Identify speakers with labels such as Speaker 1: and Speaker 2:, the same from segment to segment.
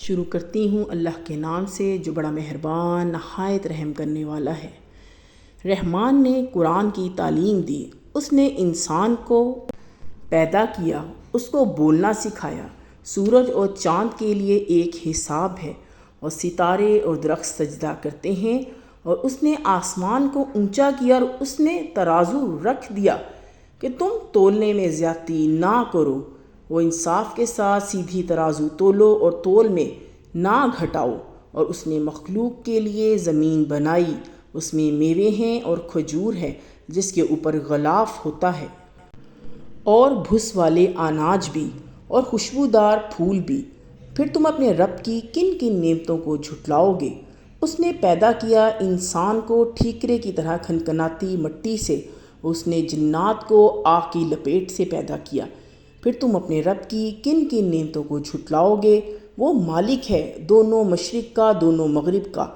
Speaker 1: شروع کرتی ہوں اللہ کے نام سے جو بڑا مہربان نہایت رحم کرنے والا ہے۔ رحمان نے قرآن کی تعلیم دی، اس نے انسان کو پیدا کیا، اس کو بولنا سکھایا۔ سورج اور چاند کے لیے ایک حساب ہے اور ستارے اور درخت سجدہ کرتے ہیں، اور اس نے آسمان کو اونچا کیا اور اس نے ترازو رکھ دیا کہ تم تولنے میں زیادتی نہ کرو، وہ انصاف کے ساتھ سیدھی ترازو تولو اور تول میں نہ گھٹاؤ۔ اور اس نے مخلوق کے لیے زمین بنائی، اس میں میوے ہیں اور کھجور ہے جس کے اوپر غلاف ہوتا ہے، اور بھس والے اناج بھی اور خوشبودار پھول بھی۔ پھر تم اپنے رب کی کن کن نعمتوں کو جھٹلاؤ گے؟ اس نے پیدا کیا انسان کو ٹھیکرے کی طرح کھنکھناتی مٹی سے، اس نے جنات کو آگ کی لپیٹ سے پیدا کیا۔ پھر تم اپنے رب کی کن کن نعمتوں کو جھٹلاؤ گے؟ وہ مالک ہے دونوں مشرق کا دونوں مغرب کا۔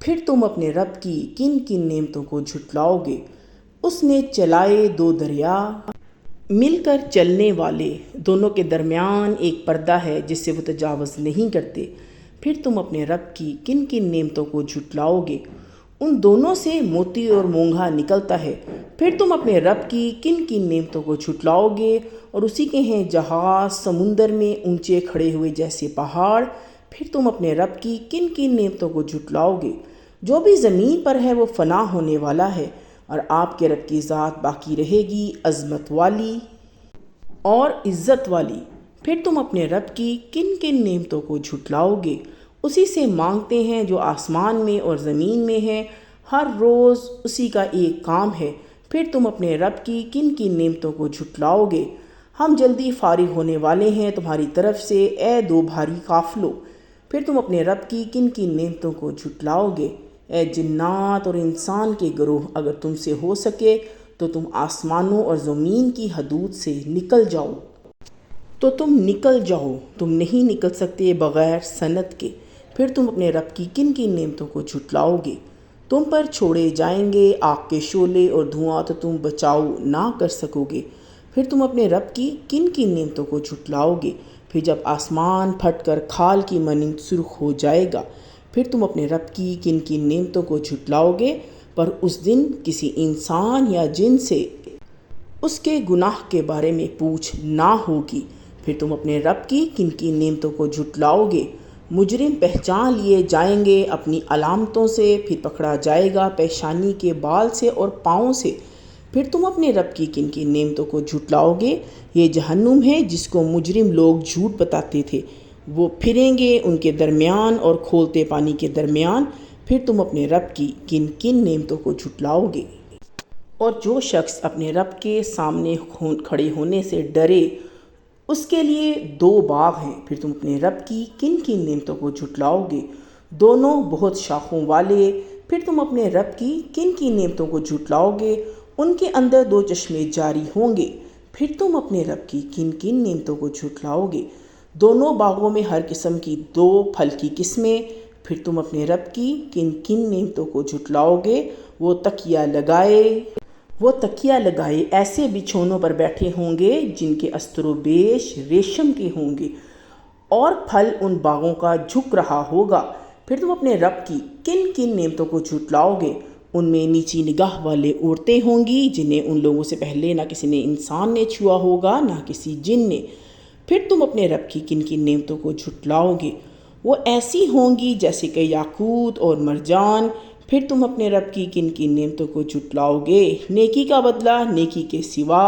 Speaker 1: پھر تم اپنے رب کی کن کن نعمتوں کو جھٹلاؤ گے؟ اس نے چلائے دو دریا، مل کر چلنے والے، دونوں کے درمیان ایک پردہ ہے جس سے وہ تجاوز نہیں کرتے۔ پھر تم اپنے رب کی کن کن نعمتوں کو جھٹلاؤ گے؟ ان دونوں سے موتی اور مونگھا نکلتا ہے۔ پھر تم اپنے رب کی کن کن نعمتوں کو جھٹلاؤ گے؟ اور اسی کے ہیں جہاز سمندر میں اونچے کھڑے ہوئے جیسے پہاڑ۔ پھر تم اپنے رب کی کن کن نعمتوں کو جھٹلاؤ گے؟ جو بھی زمین پر ہے وہ فنا ہونے والا ہے، اور آپ کے رب کی ذات باقی رہے گی، عظمت والی اور عزت والی۔ پھر تم اپنے رب کی کن کن نعمتوں کو جھٹلاؤ گے؟ اسی سے مانگتے ہیں جو آسمان میں اور زمین میں ہے، ہر روز اسی کا ایک کام ہے۔ پھر تم اپنے رب کی کن کن نعمتوں کو جھٹلاؤ گے؟ ہم جلدی فارغ ہونے والے ہیں تمہاری طرف سے، اے دو بھاری قافلوں۔ پھر تم اپنے رب کی کن کن نعمتوں کو جھٹلاؤ گے؟ اے جنات اور انسان کے گروہ، اگر تم سے ہو سکے تو تم آسمانوں اور زمین کی حدود سے نکل جاؤ تو تم نکل جاؤ، تم نہیں نکل سکتے بغیر سند کے۔ پھر تم اپنے رب کی کن کن نعمتوں کو جھٹلاؤ گے؟ تم پر چھوڑے جائیں گے آگ کے شعلے اور دھواں تو تم بچاؤ نہ کر سکو گے۔ پھر تم اپنے رب کی کن کن نعمتوں کو جھٹلاؤ گے؟ پھر جب آسمان پھٹ کر کھال کی مانند سرخ ہو جائے گا۔ پھر تم اپنے رب کی کن کن نعمتوں کو جھٹلاؤ گے؟ پر اس دن کسی انسان یا جن سے اس کے گناہ کے بارے میں پوچھ نہ ہوگی۔ پھر تم اپنے رب کی کن کن نعمتوں کو جھٹلاؤ گے؟ مجرم پہچان لیے جائیں گے اپنی علامتوں سے، پھر پکڑا جائے گا پیشانی کے بال سے اور پاؤں سے۔ پھر تم اپنے رب کی کن کن نعمتوں کو جھٹلاؤ گے؟ یہ جہنم ہے جس کو مجرم لوگ جھوٹ بتاتے تھے، وہ پھریں گے ان کے درمیان اور کھولتے پانی کے درمیان۔ پھر تم اپنے رب کی کن کن نعمتوں کو جھٹلاؤ گے؟ اور جو شخص اپنے رب کے سامنے کھڑے ہونے سے ڈرے، اس کے لیے دو باغ ہیں۔ پھر تم اپنے رب کی کن کن نعمتوں کو جھٹلاؤ گے؟ دونوں بہت شاخوں والے۔ پھر تم اپنے رب کی کن کن نعمتوں کو جھٹلاؤ گے؟ ان کے اندر دو چشمے جاری ہوں گے۔ پھر تم اپنے رب کی کن کن نعمتوں کو جھٹلاؤ گے؟ دونوں باغوں میں ہر قسم کی دو پھل کی قسمیں۔ پھر تم اپنے رب کی کن کن نعمتوں کو جھٹلاؤ گے؟ وہ تکیہ لگائے ایسے بچھونوں پر بیٹھے ہوں گے جن کے استر و بیش ریشم کے ہوں گے، اور پھل ان باغوں کا جھک رہا ہوگا۔ پھر تم اپنے رب کی کن کن نعمتوں کو جھٹلاؤ گے؟ ان میں نیچی نگاہ والے عورتیں ہوں گی جنہیں ان لوگوں سے پہلے نہ کسی نے انسان نے چھوا ہوگا نہ کسی جن نے۔ پھر تم اپنے رب کی کن کن نعمتوں کو جھٹلاؤ گے؟ وہ ایسی ہوں گی جیسے کہ یاقوت اور مرجان۔ پھر تم اپنے رب کی کن کن نعمتوں کو جھٹلاؤ گے؟ نیکی کا بدلہ نیکی کے سوا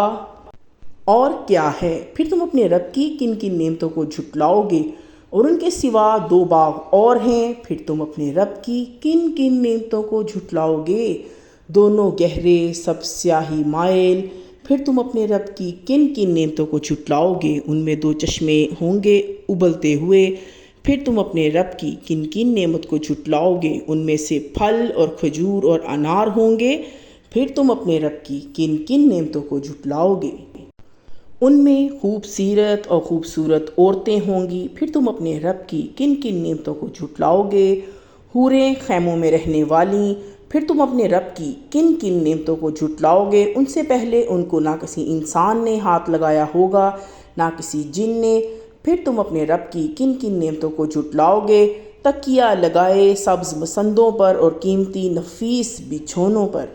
Speaker 1: اور کیا ہے؟ پھر تم اپنے رب کی کن کن نعمتوں کو جھٹلاؤ گے؟ اور ان کے سوا دو باغ اور ہیں۔ پھر تم اپنے رب کی کن کن نعمتوں کو جھٹلاؤ گے؟ دونوں گہرے سب سیاہی مائل۔ پھر تم اپنے رب کی کن کن نعمتوں کو جھٹلاؤ گے؟ ان میں دو چشمے ہوں گے ابلتے ہوئے۔ پھر تم اپنے رب کی کن کن نعمت کو جھٹلاؤ گے؟ ان میں سے پھل اور کھجور اور انار ہوں گے۔ پھر تم اپنے رب کی کن کن نعمتوں کو جھٹلاؤ گے؟ ان میں خوب سیرت اور خوبصورت عورتیں ہوں گی۔ پھر تم اپنے رب کی کن کن نعمتوں کو جھٹلاؤ گے؟ حوریں خیموں میں رہنے والی۔ پھر تم اپنے رب کی کن کن نعمتوں کو جھٹلاؤ گے؟ ان سے پہلے ان کو نہ کسی انسان نے ہاتھ لگایا ہوگا نہ کسی جن نے۔ پھر تم اپنے رب کی کن کن نعمتوں کو جھٹلاؤ گے، تکیہ لگائے سبز مسندوں پر اور قیمتی نفیس بچھونوں پر۔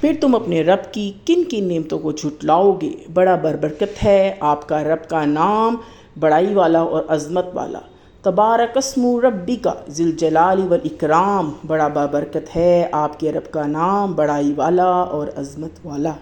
Speaker 1: پھر تم اپنے رب کی کن کن نعمتوں کو جھٹلاؤ گے، بڑا بربرکت ہے آپ کا رب کا نام، بڑائی والا اور عظمت والا۔ تبارک اسم ربک ذی الجلال والاکرام، بڑا بابرکت ہے آپ کے رب کا نام، بڑائی والا اور عظمت والا۔